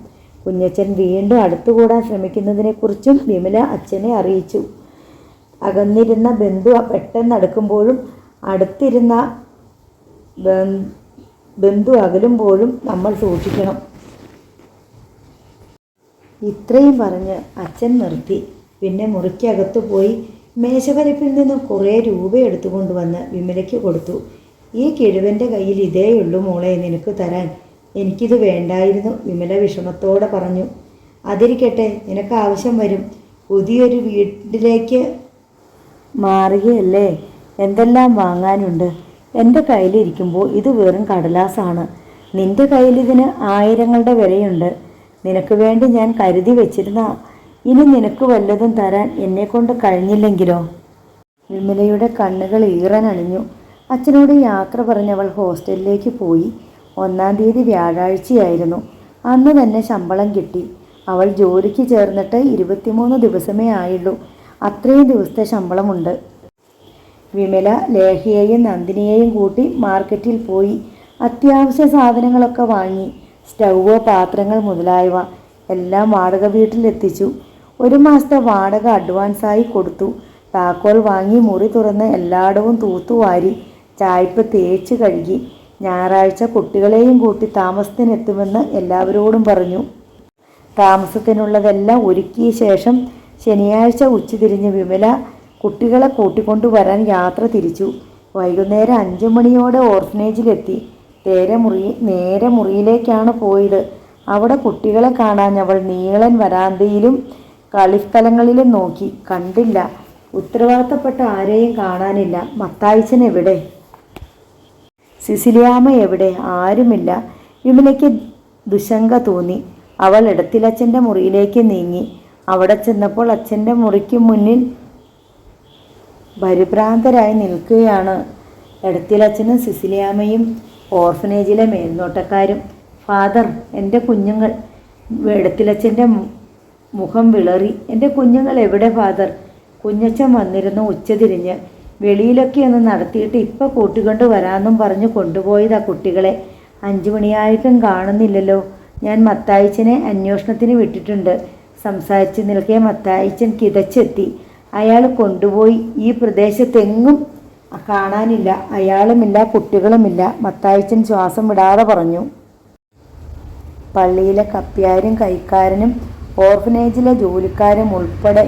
കുഞ്ഞച്ചൻ വീണ്ടും അടുത്തുകൂടാൻ ശ്രമിക്കുന്നതിനെക്കുറിച്ചും വിമല അച്ഛനെ അറിയിച്ചു. അകന്നിരുന്ന ബന്ധു പെട്ടെന്നടുക്കുമ്പോഴും അടുത്തിരുന്ന ബന്ധു അകലുമ്പോഴും നമ്മൾ സൂക്ഷിക്കണം. ഇത്രയും പറഞ്ഞ് അച്ഛൻ നിർത്തി. പിന്നെ മുറിക്കകത്തു പോയി മേശവരപ്പിൽ നിന്നും കുറേ രൂപ എടുത്തുകൊണ്ടുവന്ന് വിമലയ്ക്ക് കൊടുത്തു. ഈ കിഴുവൻ്റെ കയ്യിൽ ഇതേയുള്ളൂ മോളെ നിനക്ക് തരാൻ. എനിക്കിത് വേണ്ടായിരുന്നു, വിമല വിഷമത്തോടെ പറഞ്ഞു. അതിരിക്കട്ടെ, നിനക്ക് ആവശ്യം വരും. പുതിയൊരു വീട്ടിലേക്ക് മാറുകയല്ലേ, എന്തെല്ലാം വാങ്ങാനുണ്ട്. എൻ്റെ കയ്യിലിരിക്കുമ്പോൾ ഇത് വെറും കടലാസാണ്. നിൻ്റെ കയ്യിൽ ഇതിന് ആയിരങ്ങളുടെ വിലയുണ്ട്. നിനക്ക് വേണ്ടി ഞാൻ കരുതി വെച്ചിരുന്ന. ഇനി നിനക്ക് വല്ലതും തരാൻ എന്നെക്കൊണ്ട് കഴിഞ്ഞില്ലെങ്കിലോ? വിമലയുടെ കണ്ണുകൾ ഈറനണിഞ്ഞു. അച്ഛനോട് യാത്ര പറഞ്ഞവൾ ഹോസ്റ്റലിലേക്ക് പോയി. 1-ാം തീയതി വ്യാഴാഴ്ചയായിരുന്നു. അന്ന് തന്നെ ശമ്പളം കിട്ടി. അവൾ ജോലിക്ക് ചേർന്നിട്ട് 23 ദിവസമേ ആയുള്ളൂ. അത്രയും ദിവസത്തെ ശമ്പളമുണ്ട്. വിമല ലേഖയെയും നന്ദിനിയെയും കൂട്ടി മാർക്കറ്റിൽ പോയി. അത്യാവശ്യ സാധനങ്ങളൊക്കെ വാങ്ങി. സ്റ്റൗവ്, പാത്രങ്ങൾ മുതലായവ എല്ലാം വാടക വീട്ടിലെത്തിച്ചു. 1 മാസത്തെ വാടക അഡ്വാൻസായി കൊടുത്തു. താക്കോൽ വാങ്ങി മുറി തുറന്ന് എല്ലായിടവും തൂത്തുവാരി ചായ്പ് തേച്ച് കഴുകി. ഞായറാഴ്ച കുട്ടികളെയും കൂട്ടി താമസത്തിനെത്തുമെന്ന് എല്ലാവരോടും പറഞ്ഞു. താമസത്തിനുള്ളതെല്ലാം ഒരുക്കിയ ശേഷം ശനിയാഴ്ച ഉച്ചതിരിഞ്ഞ് വിമല കുട്ടികളെ കൂട്ടിക്കൊണ്ടുവരാൻ യാത്ര തിരിച്ചു. വൈകുന്നേരം 5 മണിയോടെ ഓർഫനേജിലെത്തി. നേരെ മുറിയിലേക്കാണ് പോയത്. അവിടെ കുട്ടികളെ കാണാഞ്ഞവൾ നീളൻ വരാന്തയിലും കളിസ്ഥലങ്ങളിലും നോക്കി. കണ്ടില്ല. ഉത്തരവാദിത്തപ്പെട്ട ആരെയും കാണാനില്ല. മത്തായിച്ചൻ എവിടെ? സിസിലിയാമ്മ എവിടെ? ആരുമില്ല. വിമലയ്ക്ക് ദുശങ്ക തോന്നി. അവൾ എടത്തിലച്ഛൻ്റെ മുറിയിലേക്ക് നീങ്ങി. അവിടെ ചെന്നപ്പോൾ അച്ഛൻ്റെ മുറിക്ക് മുന്നിൽ പരിഭ്രാന്തരായി നിൽക്കുകയാണ് എടത്തിലച്ഛനും സിസിലിയാമ്മയും ഓർഫനേജിലെ മേൽനോട്ടക്കാരും. ഫാദർ, എൻ്റെ കുഞ്ഞുങ്ങൾ. എടത്തിലച്ഛൻ്റെ മുഖം വിളറി. എൻ്റെ കുഞ്ഞുങ്ങൾ എവിടെ ഫാദർ? കുഞ്ഞച്ചൻ വന്നിരുന്നു ഉച്ചതിരിഞ്ഞ്. വെളിയിലൊക്കെ ഒന്ന് നടത്തിയിട്ട് ഇപ്പം കൂട്ടിക്കൊണ്ട് വരാമെന്നും പറഞ്ഞ് കൊണ്ടുപോയതാ കുട്ടികളെ. 5 മണിയായിട്ടും കാണുന്നില്ലല്ലോ. ഞാൻ മത്തായിച്ചനെ അന്വേഷണത്തിന് വിട്ടിട്ടുണ്ട്. സംസാരിച്ച് നിൽക്കെ മത്തായിച്ചൻ കിതച്ചെത്തി. അയാൾ കൊണ്ടുപോയി. ഈ പ്രദേശത്തെങ്ങും കാണാനില്ല. അയാളുമില്ല, കുട്ടികളുമില്ല. മത്തായിച്ചൻ ശ്വാസം വിടാതെ പറഞ്ഞു. പള്ളിയിലെ കപ്പ്യാരും കൈക്കാരനും ഓർഫനേജിലെ ജോലിക്കാരും ഉൾപ്പെടെ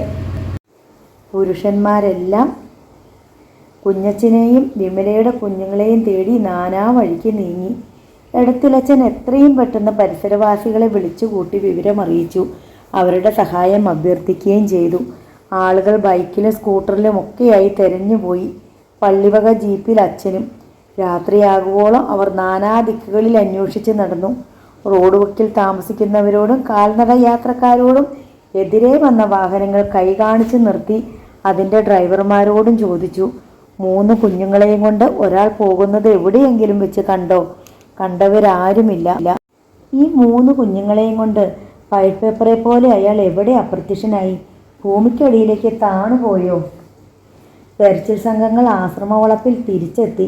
പുരുഷന്മാരെല്ലാം കുഞ്ഞച്ചനെയും വിമലയുടെ കുഞ്ഞുങ്ങളെയും തേടി നാനാ വഴിക്ക് നീങ്ങി. എടത്തിലച്ഛൻ എത്രയും പെട്ടെന്ന് പരിസരവാസികളെ വിളിച്ചുകൂട്ടി വിവരമറിയിച്ചു. അവരുടെ സഹായം അഭ്യർത്ഥിക്കുകയും ചെയ്തു. ആളുകൾ ബൈക്കിലും സ്കൂട്ടറിലും ഒക്കെയായി തെരഞ്ഞുപോയി. പള്ളിവക ജീപ്പിൽ അച്ഛനും. രാത്രിയാകുവോളം അവർ നാനാ ദിക്കുകളിൽ അന്വേഷിച്ച് നടന്നു. റോഡ് വക്കിൽ താമസിക്കുന്നവരോടും കാൽനട യാത്രക്കാരോടും എതിരെ വന്ന വാഹനങ്ങൾ കൈ കാണിച്ച് നിർത്തി അതിൻ്റെ ഡ്രൈവർമാരോടും ചോദിച്ചു. 3 കുഞ്ഞുങ്ങളെയും കൊണ്ട് ഒരാൾ പോകുന്നത് എവിടെയെങ്കിലും വെച്ച് കണ്ടോ? കണ്ടവരാരുമില്ല. ഈ 3 കുഞ്ഞുങ്ങളെയും കൊണ്ട് വൈറ്റ് പേപ്പറെ പോലെ അയാൾ എവിടെ അപ്രത്യക്ഷനായി? ഭൂമിക്കടിയിലേക്ക് താണുപോയോ? തെരച്ചിൽ സംഘങ്ങൾ ആശ്രമവളപ്പിൽ തിരിച്ചെത്തി.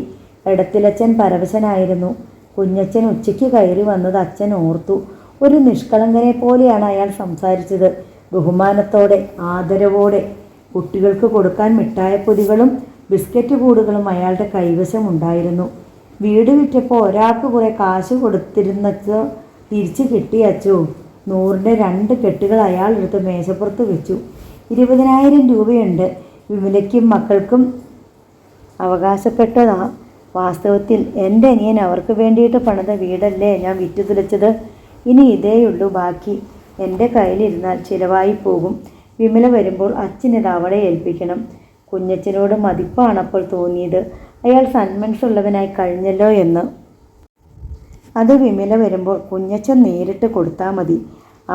എടത്തിലച്ചൻ പരവശനായിരുന്നു. കുഞ്ഞച്ചൻ ഉച്ചയ്ക്ക് കയറി വന്നത് അച്ഛൻ ഓർത്തു. ഒരു നിഷ്കളങ്കനെ പോലെയാണ് അയാൾ സംസാരിച്ചത്. ബഹുമാനത്തോടെ, ആദരവോടെ. കുട്ടികൾക്ക് കൊടുക്കാൻ മിഠായപ്പൊതികളും ബിസ്ക്കറ്റ് കൂടുകളും അയാളുടെ കൈവശമുണ്ടായിരുന്നു. വീട് വിറ്റപ്പോൾ ഒരാൾക്ക് കുറെ കാശ് കൊടുത്തിരുന്നച്ചോ തിരിച്ചു കിട്ടിയച്ചോ. 100ന്റെ 2 കെട്ടുകൾ അയാൾ എടുത്ത് മേശപ്പുറത്ത് വെച്ചു. 20,000 രൂപയുണ്ട്. വിമലയ്ക്കും മക്കൾക്കും അവകാശപ്പെട്ടതാ. വാസ്തവത്തിൽ എൻ്റെ അനിയൻ അവർക്ക് വേണ്ടിയിട്ട് പണിത വീടല്ലേ ഞാൻ വിറ്റു തുലച്ചത്. ഇനി ഇതേയുള്ളൂ ബാക്കി. എൻ്റെ കയ്യിലിരുന്നാൽ ചിലവായി പോകും. വിമല വരുമ്പോൾ അച്ഛനിത് അവളെ ഏൽപ്പിക്കണം. കുഞ്ഞച്ചനോട് മതിപ്പാണപ്പോൾ തോന്നിയത്. അയാൾ സന്മനസ്സുള്ളവനായി കഴിഞ്ഞല്ലോ എന്ന്. അത് വിമല വരുമ്പോൾ കുഞ്ഞച്ചൻ നേരിട്ട് കൊടുത്താൽ മതി.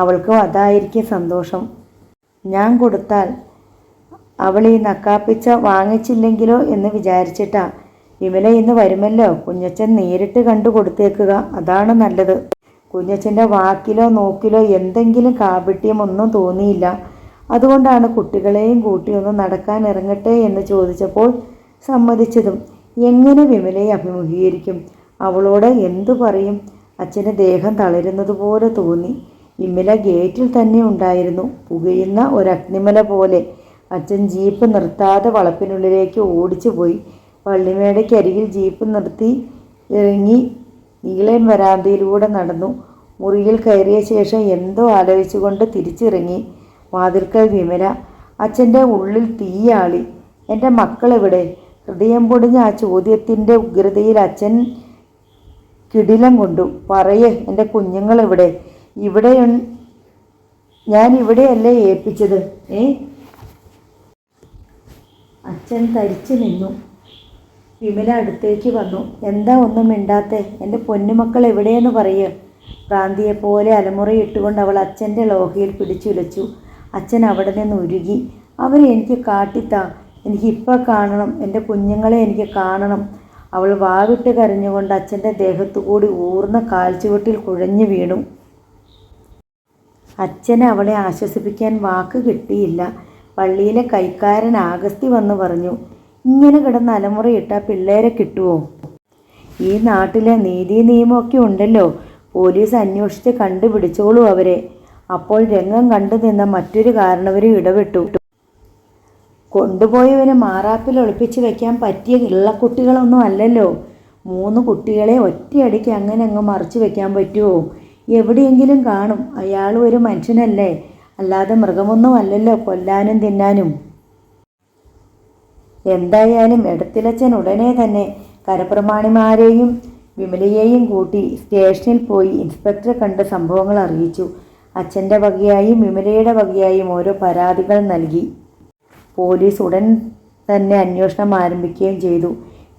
അവൾക്കും അതായിരിക്കും സന്തോഷം. ഞാൻ കൊടുത്താൽ അവൾ ഈ നക്കാപ്പിച്ച വാങ്ങിച്ചില്ലെങ്കിലോ എന്ന് വിചാരിച്ചിട്ടാ. വിമല ഇന്ന് വരുമല്ലോ, കുഞ്ഞച്ചൻ നേരിട്ട് കണ്ടു കൊടുത്തേക്കുക. അതാണ് നല്ലത്. കുഞ്ഞച്ചൻ്റെ വാക്കിലോ നോക്കിലോ എന്തെങ്കിലും കാപട്യം ഒന്നും തോന്നിയില്ല. അതുകൊണ്ടാണ് കുട്ടികളെയും കൂട്ടി ഒന്ന് നടക്കാൻ ഇറങ്ങട്ടെ എന്ന് ചോദിച്ചപ്പോൾ സമ്മതിച്ചതും. എങ്ങനെ വിമലയെ അഭിമുഖീകരിക്കും? അവളോട് എന്തു പറയും? അച്ഛന് ദേഹം തളരുന്നത് പോലെ തോന്നി. വിമല ഗേറ്റിൽ തന്നെ ഉണ്ടായിരുന്നു, പുകയുന്ന ഒരഗ്നിമല പോലെ. അച്ഛൻ ജീപ്പ് നിർത്താതെ വളപ്പിനുള്ളിലേക്ക് ഓടിച്ചു പോയി. പള്ളിമേടയ്ക്കരികിൽ ജീപ്പ് നിർത്തി ഇറങ്ങി നീളൻ വരാന്തയിലൂടെ നടന്നു. മുറിയിൽ കയറിയ ശേഷം എന്തോ ആലോചിച്ചുകൊണ്ട് തിരിച്ചിറങ്ങി. വാതിൽക്കൽ വിമല. അച്ഛൻ്റെ ഉള്ളിൽ തീയാളി. എൻ്റെ മക്കളെവിടെ? ഹൃദയം പൊടിഞ്ഞ ആ ചോദ്യത്തിൻ്റെ ഉഗ്രതയിൽ അച്ഛൻ കിടിലം കൊണ്ടു. പറയേ, എൻ്റെ കുഞ്ഞുങ്ങളെവിടെ? ഞാൻ ഇവിടെയല്ലേ ഏൽപ്പിച്ചത്? അച്ഛൻ തരിച്ചു നിന്നു. വിമല അടുത്തേക്ക് വന്നു. എന്താ ഒന്നും മിണ്ടാത്തെ? എൻ്റെ പൊന്നുമക്കൾ എവിടെയെന്ന് പറയേ. ഭ്രാന്തിയെപ്പോലെ അലമുറയിട്ടുകൊണ്ട് അവൾ അച്ഛൻ്റെ ലോഹയിൽ പിടിച്ചുലച്ചു. അച്ഛൻ അവിടെ നിന്ന് ഉരുകി. അവരെ എനിക്ക് കാട്ടിത്താ. എനിക്കിപ്പോൾ കാണണം. എൻ്റെ കുഞ്ഞുങ്ങളെ എനിക്ക് കാണണം. അവൾ വാവിട്ട് കരഞ്ഞുകൊണ്ട് അച്ഛൻ്റെ ദേഹത്തുകൂടി ഊർന്ന കാൽച്ചുവട്ടിൽ കുഴഞ്ഞു വീണു. അച്ഛന് അവളെ ആശ്വസിപ്പിക്കാൻ വാക്ക് കിട്ടിയില്ല. പള്ളിയിലെ കൈക്കാരൻ ആഗസ്തി വന്നു പറഞ്ഞു, ഇങ്ങനെ കിടന്ന് അലമുറയിട്ടാൽ പിള്ളേരെ കിട്ടുമോ? ഈ നാട്ടിലെ നീതി നിയമമൊക്കെ ഉണ്ടല്ലോ. പോലീസ് അന്വേഷിച്ച് കണ്ടുപിടിച്ചോളൂ അവരെ. അപ്പോൾ രംഗം കണ്ടു നിന്ന മറ്റൊരു കാരണവരും ഇടപെട്ടു. കൊണ്ടുപോയവനെ മാറാപ്പിൽ ഒളിപ്പിച്ച് വെക്കാൻ പറ്റിയ ഇള്ളക്കുട്ടികളൊന്നും അല്ലല്ലോ. 3 കുട്ടികളെ ഒറ്റയടിക്ക് അങ്ങനെ അങ്ങ് മറിച്ച് വെക്കാൻ പറ്റുമോ? എവിടെയെങ്കിലും കാണും. അയാൾ ഒരു മനുഷ്യനല്ലേ, അല്ലാതെ മൃഗമൊന്നും അല്ലല്ലോ കൊല്ലാനും തിന്നാനും. എന്തായാലും എടത്തിലച്ചൻ ഉടനെ തന്നെ കരപ്രമാണിമാരെയും വിമലയെയും കൂട്ടി സ്റ്റേഷനിൽ പോയി ഇൻസ്പെക്ടറെ കണ്ട് സംഭവങ്ങൾ അറിയിച്ചു. അച്ഛൻ്റെ വകയായും വിമലയുടെ വകയായും ഓരോ പരാതികൾ നൽകി. പോലീസ് ഉടൻ തന്നെ അന്വേഷണം ആരംഭിക്കുകയും ചെയ്തു.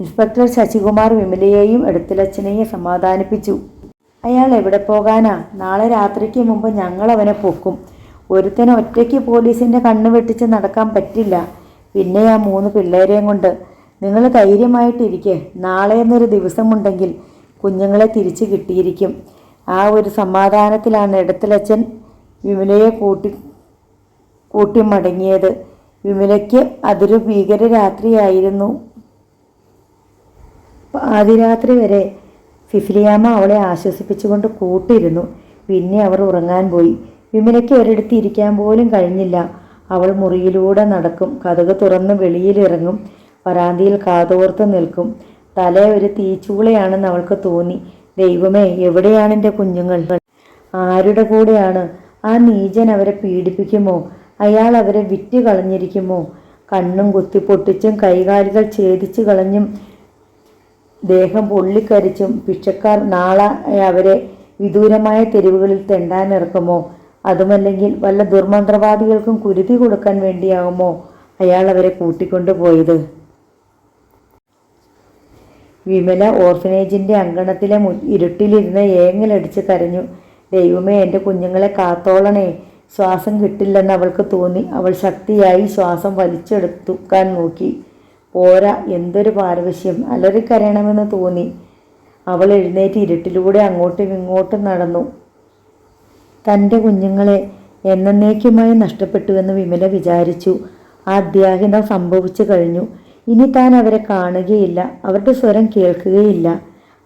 ഇൻസ്പെക്ടർ ശശികുമാർ വിമലയെയും എടത്തിലച്ചനെയും സമാധാനിപ്പിച്ചു. അയാൾ എവിടെ പോകാനാ? നാളെ രാത്രിക്ക് മുമ്പ് ഞങ്ങൾ അവനെ പൊക്കും. ഒരുത്തന് ഒറ്റയ്ക്ക് പോലീസിൻ്റെ കണ്ണ് വെട്ടിച്ച് നടക്കാൻ പറ്റില്ല. പിന്നെ ആ 3 പിള്ളേരെയും കൊണ്ട്. നിങ്ങൾ ധൈര്യമായിട്ടിരിക്കെ. നാളെ എന്നൊരു ദിവസമുണ്ടെങ്കിൽ കുഞ്ഞുങ്ങളെ തിരിച്ചു കിട്ടിയിരിക്കും. ആ ഒരു സമാധാനത്തിലാണ് എടത്തിലച്ചൻ വിമലയെ കൂട്ടി മടങ്ങിയത്. വിമലയ്ക്ക് അതൊരു ഭീകരരാത്രിയായിരുന്നു. പാതിരാത്രി വരെ സിസിലിയാമ്മ അവളെ ആശ്വസിപ്പിച്ചുകൊണ്ട് കൂട്ടിരുന്നു. പിന്നെ അവർ ഉറങ്ങാൻ പോയി. വിമലയ്ക്ക് ഒരിടത്ത് ഇരിക്കാൻ പോലും കഴിഞ്ഞില്ല. അവൾ മുറിയിലൂടെ നടക്കും, കതക് തുറന്ന് വെളിയിലിറങ്ങും, വരാന്തിയിൽ കാതോർത്ത് നിൽക്കും. തല ഒരു തീച്ചൂളയാണെന്ന് അവൾക്ക് തോന്നി. ദൈവമേ, എവിടെയാണ് എൻ്റെ കുഞ്ഞുങ്ങൾ? ആരുടെ കൂടെയാണ്? ആ നീചൻ അവരെ പീഡിപ്പിക്കുമോ? അയാൾ അവരെ വിറ്റ് കളഞ്ഞിരിക്കുമോ? കണ്ണും കുത്തി പൊട്ടിച്ചും കൈകാലുകൾ ഛേദിച്ചു കളഞ്ഞും ദേഹം പൊള്ളിക്കരിച്ചും ഭിക്ഷക്കാർ നാളെ അവരെ വിദൂരമായ തെരുവുകളിൽ തെണ്ടാനിറക്കുമോ? അതുമല്ലെങ്കിൽ വല്ല ദുർമന്ത്രവാദികൾക്കും കുരുതി കൊടുക്കാൻ വേണ്ടിയാകുമോ അയാൾ അവരെ കൂട്ടിക്കൊണ്ടുപോയത്? വിമല ഓർഫനേജിൻ്റെ അങ്കണത്തിലെ ഇരുട്ടിലിരുന്ന് ഏങ്ങലടിച്ച് കരഞ്ഞു. ദൈവമേ, എൻ്റെ കുഞ്ഞുങ്ങളെ കാത്തോളണേ. ശ്വാസം കിട്ടില്ലെന്ന് അവൾക്ക് തോന്നി. അവൾ ശക്തിയായി ശ്വാസം വലിച്ചെടുക്കാൻ നോക്കി. പോരാ, എന്തൊരു പാരവശ്യം! അലറിക്കരയണമെന്ന് തോന്നി. അവൾ എഴുന്നേറ്റ് ഇരുട്ടിലൂടെ അങ്ങോട്ടും ഇങ്ങോട്ടും നടന്നു. തൻ്റെ കുഞ്ഞുങ്ങളെ എന്നേക്കുമായി നഷ്ടപ്പെട്ടുവെന്ന് വിമല വിചാരിച്ചു. ആ അത്യാഹിതം സംഭവിച്ചു കഴിഞ്ഞു. ഇനി താൻ അവരെ കാണുകയില്ല, അവരുടെ സ്വരം കേൾക്കുകയില്ല.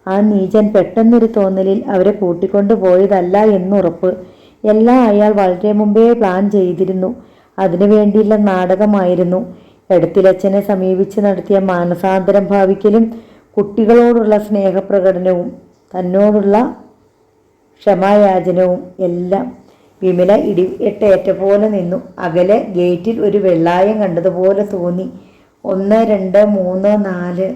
ആ നീചൻ പെട്ടെന്നൊരു തോന്നലിൽ അവരെ കൂട്ടിക്കൊണ്ടു പോയതല്ല എന്നുറപ്പ്. എല്ലാം അയാൾ വളരെ മുമ്പേ പ്ലാൻ ചെയ്തിരുന്നു. അതിനു വേണ്ടിയുള്ള നാടകമായിരുന്നു. എടത്തിലച്ഛനെ സമീപിച്ച് നടത്തിയ മാനസാന്തരം ഭാവിക്കലും കുട്ടികളോടുള്ള സ്നേഹപ്രകടനവും തന്നോടുള്ള ക്ഷമായാചനവും എല്ലാം. വിമല ഇടിവെട്ടേറ്റ പോലെ നിന്നു. അകലെ ഗേറ്റിൽ ഒരു വെള്ളായം കണ്ടതുപോലെ തോന്നി. 1, 2, 3, 4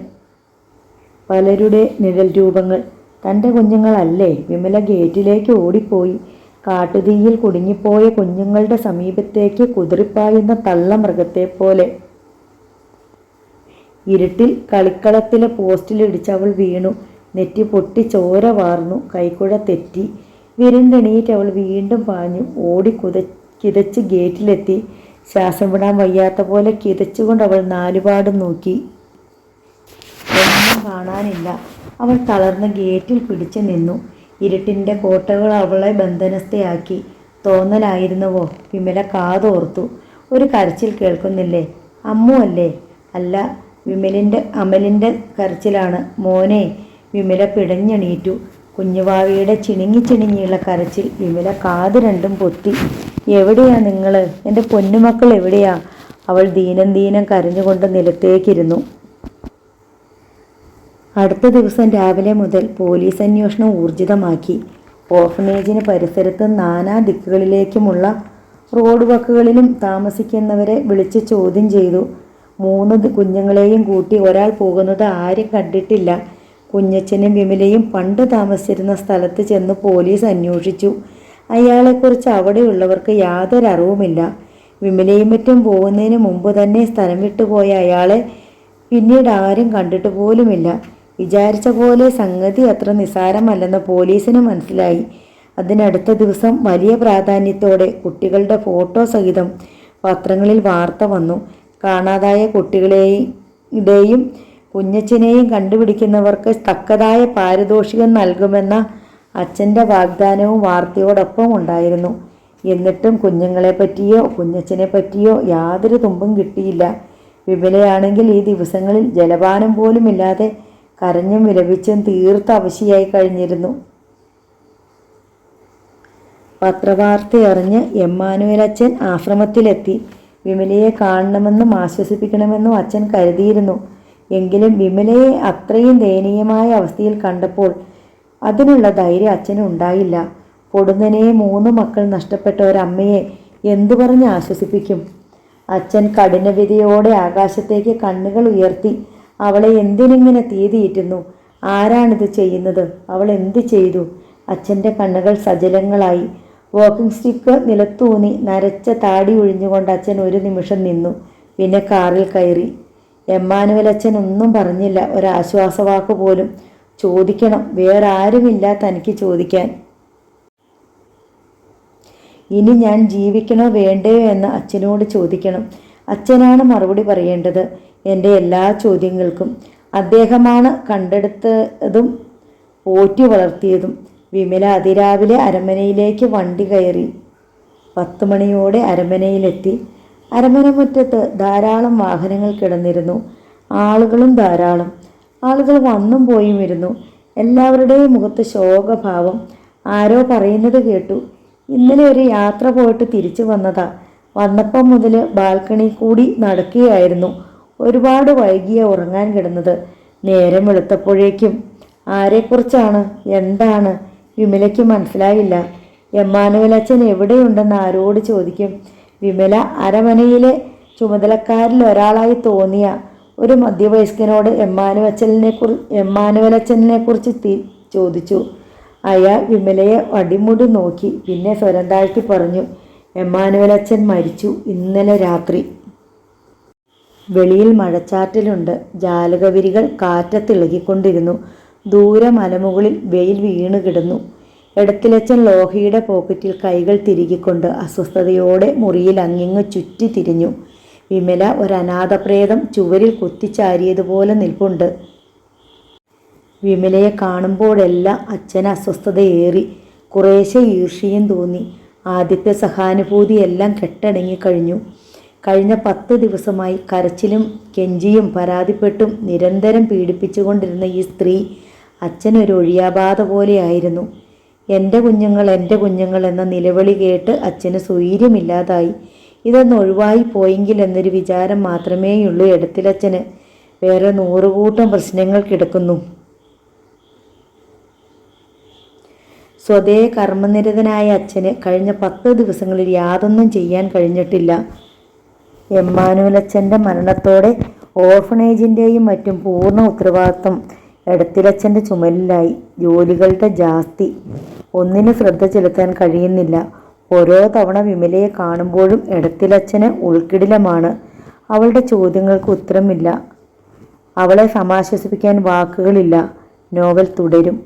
പലരുടെ നിഴൽ രൂപങ്ങൾ. തൻ്റെ കുഞ്ഞുങ്ങളല്ലേ? വിമല ഗേറ്റിലേക്ക് ഓടിപ്പോയി. കാട്ടുതീയിൽ കുടുങ്ങിപ്പോയ കുഞ്ഞുങ്ങളുടെ സമീപത്തേക്ക് കുതിറിപ്പായുന്ന തള്ളമൃഗത്തെ പോലെ. ഇരുട്ടിൽ കളിക്കളത്തിലെ പോസ്റ്റിലിടിച്ച് അവൾ വീണു. നെറ്റി പൊട്ടി ചോര വാർന്നു. കൈക്കുഴ തെറ്റി. വിരണ്ടെണീറ്റ് അവൾ വീണ്ടും പാഞ്ഞു. ഓടി കിതച്ച് ഗേറ്റിലെത്തി. ശ്വാസം വിടാൻ വയ്യാത്ത പോലെ കിതച്ചുകൊണ്ട് അവൾ നാലുപാടും നോക്കി. ഒന്നും കാണാനില്ല. അവൾ തളർന്ന് ഗേറ്റിൽ പിടിച്ചു നിന്നു. ഇരുട്ടിൻ്റെ കോട്ടകൾ അവളെ ബന്ധനസ്ഥയാക്കി. തോന്നലായിരുന്നുവോ? വിമല കാതോർത്തു. ഒരു കരച്ചിൽ കേൾക്കുന്നില്ലേ? അമ്മു അല്ലേ? അല്ല, അമലിൻ്റെ കരച്ചിലാണ്. മോനെ! വിമല പിടഞ്ഞെണീറ്റു. കുഞ്ഞുവാവിയുടെ ചിണുങ്ങിയുള്ള കരച്ചിൽ. വിമല കാത് രണ്ടും പൊത്തി. എവിടെയാ നിങ്ങൾ? എൻ്റെ പൊന്നുമക്കൾ എവിടെയാ? അവൾ ദീനം കരഞ്ഞുകൊണ്ട് നിലത്തേക്കിരുന്നു. അടുത്ത ദിവസം രാവിലെ മുതൽ പോലീസ് അന്വേഷണം ഊർജിതമാക്കി. ഓർഫനേജിന് പരിസരത്ത് നാനാ ദിക്കുകളിലേക്കുമുള്ള റോഡ് വക്കുകളിലും താമസിക്കുന്നവരെ വിളിച്ച് ചോദ്യം ചെയ്തു. 3 കുഞ്ഞുങ്ങളെയും കൂട്ടി ഒരാൾ പോകുന്നത് ആരും കണ്ടിട്ടില്ല. കുഞ്ഞച്ചനും വിമലയും പണ്ട് താമസിച്ചിരുന്ന സ്ഥലത്ത് ചെന്ന് പോലീസ് അന്വേഷിച്ചു. അയാളെക്കുറിച്ച് അവിടെയുള്ളവർക്ക് യാതൊരു അറിവുമില്ല. വിമലയും മറ്റും പോകുന്നതിന് മുമ്പ് തന്നെ സ്ഥലം വിട്ടുപോയ അയാളെ പിന്നീട് ആരും കണ്ടിട്ട് പോലുമില്ല. വിചാരിച്ച പോലെ സംഗതി അത്ര നിസ്സാരമല്ലെന്ന് പോലീസിന് മനസ്സിലായി. അതിനടുത്ത ദിവസം വലിയ പ്രാധാന്യത്തോടെ കുട്ടികളുടെ ഫോട്ടോ സഹിതം പത്രങ്ങളിൽ വാർത്ത വന്നു. കാണാതായ കുട്ടികളെയും കുഞ്ഞച്ചനെയും കണ്ടുപിടിക്കുന്നവർക്ക് തക്കതായ പാരിതോഷികം നൽകുമെന്ന അച്ഛൻ്റെ വാഗ്ദാനവും വാർത്തയോടൊപ്പം ഉണ്ടായിരുന്നു. എന്നിട്ടും കുഞ്ഞുങ്ങളെ പറ്റിയോ കുഞ്ഞച്ചനെ പറ്റിയോ യാതൊരു തുമ്പും കിട്ടിയില്ല. വിമലയാണെങ്കിൽ ഈ ദിവസങ്ങളിൽ ജലപാനം പോലുമില്ലാതെ കരഞ്ഞും വിലപിച്ചും തീർത്ത അവശയായി കഴിഞ്ഞിരുന്നു. പത്രവാർത്തയറിഞ്ഞ് എമ്മാനുവേൽ അച്ഛൻ ആശ്രമത്തിലെത്തി. വിമലയെ കാണണമെന്നും ആശ്വസിപ്പിക്കണമെന്നും അച്ഛൻ കരുതിയിരുന്നു. എങ്കിലും വിമലയെ അത്രയും ദയനീയമായ അവസ്ഥയിൽ കണ്ടപ്പോൾ അതിനുള്ള ധൈര്യം അച്ഛന് ഉണ്ടായില്ല. പൊടുന്നനെ 3 മക്കൾ നഷ്ടപ്പെട്ട ഒരമ്മയെ എന്തു പറഞ്ഞ് ആശ്വസിപ്പിക്കും? അച്ഛൻ കഠിനവിധിയോടെ ആകാശത്തേക്ക് കണ്ണുകൾ ഉയർത്തി. അവളെ എന്തിനിങ്ങനെ തീറ്റിയിരുന്നു? ആരാണിത് ചെയ്യുന്നത്? അവൾ എന്ത് ചെയ്തു? അച്ഛൻ്റെ കണ്ണുകൾ സജലങ്ങളായി. വാക്കിംഗ് സ്റ്റിക്ക് നിലത്തൂന്നി നരച്ച താടി ഒഴിഞ്ഞുകൊണ്ട് അച്ഛൻ ഒരു നിമിഷം നിന്നു. പിന്നെ കാറിൽ കയറി. എമ്മാനുവൽ അച്ഛൻ ഒന്നും പറഞ്ഞില്ല, ഒരാശ്വാസവാക്ക് പോലും. ചോദിക്കണം, വേറെ ആരുമില്ല തനിക്ക് ചോദിക്കാൻ. ഇനി ഞാൻ ജീവിക്കണോ വേണ്ടയോ എന്ന് അച്ഛനോട് ചോദിക്കണം. അച്ഛനാണ് മറുപടി പറയേണ്ടത് എൻ്റെ എല്ലാ ചോദ്യങ്ങൾക്കും. അദ്ദേഹമാണ് കണ്ടെടുത്തതും പോറ്റി വളർത്തിയതും. വിമല അതിരാവിലെ അരമനയിലേക്ക് വണ്ടി കയറി. 10 മണിയോടെ അരമനയിലെത്തി. അരമന മുറ്റത്ത് ധാരാളം വാഹനങ്ങൾ കിടന്നിരുന്നു. ആളുകളും ധാരാളം. ആളുകൾ വന്നും പോയും ഇരുന്നു. എല്ലാവരുടെയും മുഖത്ത് ശോകഭാവം. ആരോ പറയുന്നത് കേട്ടു, ഇന്നലെ ഒരു യാത്ര പോയിട്ട് തിരിച്ചു വന്നതാ. വന്നപ്പം മുതൽ ബാൽക്കണി കൂടി നടക്കുകയായിരുന്നു. ഒരുപാട് വൈകിയ ഉറങ്ങാൻ കിടന്നത്. നേരം വെളുത്തപ്പോഴേക്കും. ആരെക്കുറിച്ചാണ്? എന്താണ്? വിമലയ്ക്ക് മനസ്സിലായില്ല. എമ്മാനുവൽ അച്ഛൻ എവിടെയുണ്ടെന്ന് ആരോട് ചോദിക്കും? വിമല അരമനയിലെ ചുമതലക്കാരിൽ ഒരാളായി തോന്നിയ ഒരു മധ്യവയസ്കനോട് എമ്മാനുവൽ അച്ഛനെ കുറിച്ച് ചോദിച്ചു. അയാൾ വിമലയെ അടിമുടി നോക്കി. പിന്നെ സ്വരം താഴ്ത്തി പറഞ്ഞു, എമ്മാനുവൽ അച്ഛൻ മരിച്ചു ഇന്നലെ രാത്രി. വെളിയിൽ മഴച്ചാറ്റലുണ്ട്. ജാലകവിരികൾ കാറ്റത്തിളകിക്കൊണ്ടിരുന്നു. ദൂരെ മലമുകളിൽ വെയിൽ വീണു കിടന്നു. എടത്തിലച്ഛൻ ലോഹയുടെ പോക്കറ്റിൽ കൈകൾ തിരുകിക്കൊണ്ട് അസ്വസ്ഥതയോടെ മുറിയിൽ അങ്ങിങ്ങ് ചുറ്റി തിരിഞ്ഞു. വിമല ഒരനാഥപ്രേതം ചുവരിൽ കുത്തിച്ചാരിയതുപോലെ നിൽപ്പുണ്ട്. വിമലയെ കാണുമ്പോഴെല്ലാം അച്ഛന് അസ്വസ്ഥതയേറി. കുറേശ്ശെ ഈർഷ്യയും തോന്നി. ആദ്യത്തെ സഹാനുഭൂതിയെല്ലാം കെട്ടടങ്ങിക്കഴിഞ്ഞു. കഴിഞ്ഞ 10 ദിവസമായി കരച്ചിലും കെഞ്ചിയും പരാതിപ്പെട്ടും നിരന്തരം പീഡിപ്പിച്ചുകൊണ്ടിരുന്ന ഈ സ്ത്രീ അച്ഛനൊരു ഒഴിയാബാധ പോലെയായിരുന്നു. എൻ്റെ കുഞ്ഞുങ്ങൾ, എൻ്റെ കുഞ്ഞുങ്ങൾ എന്ന നിലവിളി കേട്ട് അച്ഛന് സ്വൈര്യമില്ലാതായി. ഇതൊന്ന് ഒഴിവായി പോയെങ്കിൽ എന്നൊരു വിചാരം മാത്രമേയുള്ളൂ എടത്തിലച്ഛന്. വേറെ 100 കൂട്ടം പ്രശ്നങ്ങൾ കിടക്കുന്നു. സ്വതേ കർമ്മനിരതനായ അച്ഛന് കഴിഞ്ഞ 10 ദിവസങ്ങളിൽ യാതൊന്നും ചെയ്യാൻ കഴിഞ്ഞിട്ടില്ല. എമ്മാനുവലച്ഛൻ്റെ മരണത്തോടെ ഓർഫണേജിൻ്റെയും മറ്റും പൂർണ്ണ ഉത്തരവാദിത്വം എടത്തിലച്ഛൻ്റെ ചുമലിലായി. ജോലികളുടെ ജാസ്തി, ഒന്നിനും ശ്രദ്ധ ചെലുത്താൻ കഴിയുന്നില്ല. ഓരോ തവണ വിമലയെ കാണുമ്പോഴും എടത്തിലച്ഛന് ഉൾക്കിടിലമാണ്. അവളുടെ ചോദ്യങ്ങൾക്ക് ഉത്തരമില്ല. അവളെ സമാശ്വസിപ്പിക്കാൻ വാക്കുകളില്ല. നോവൽ തുടരും.